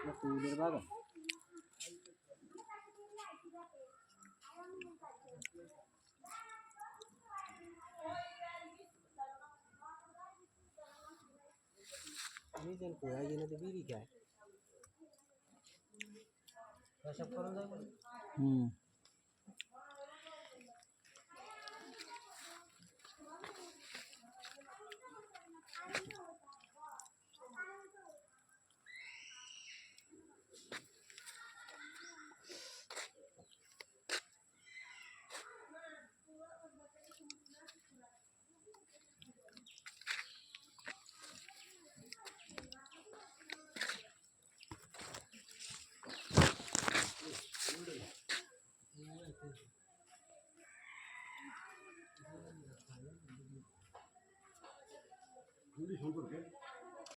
cooler बघा मी जर कोया गेलं तर बिरी काय करून जाईल थोड़ी शुगर के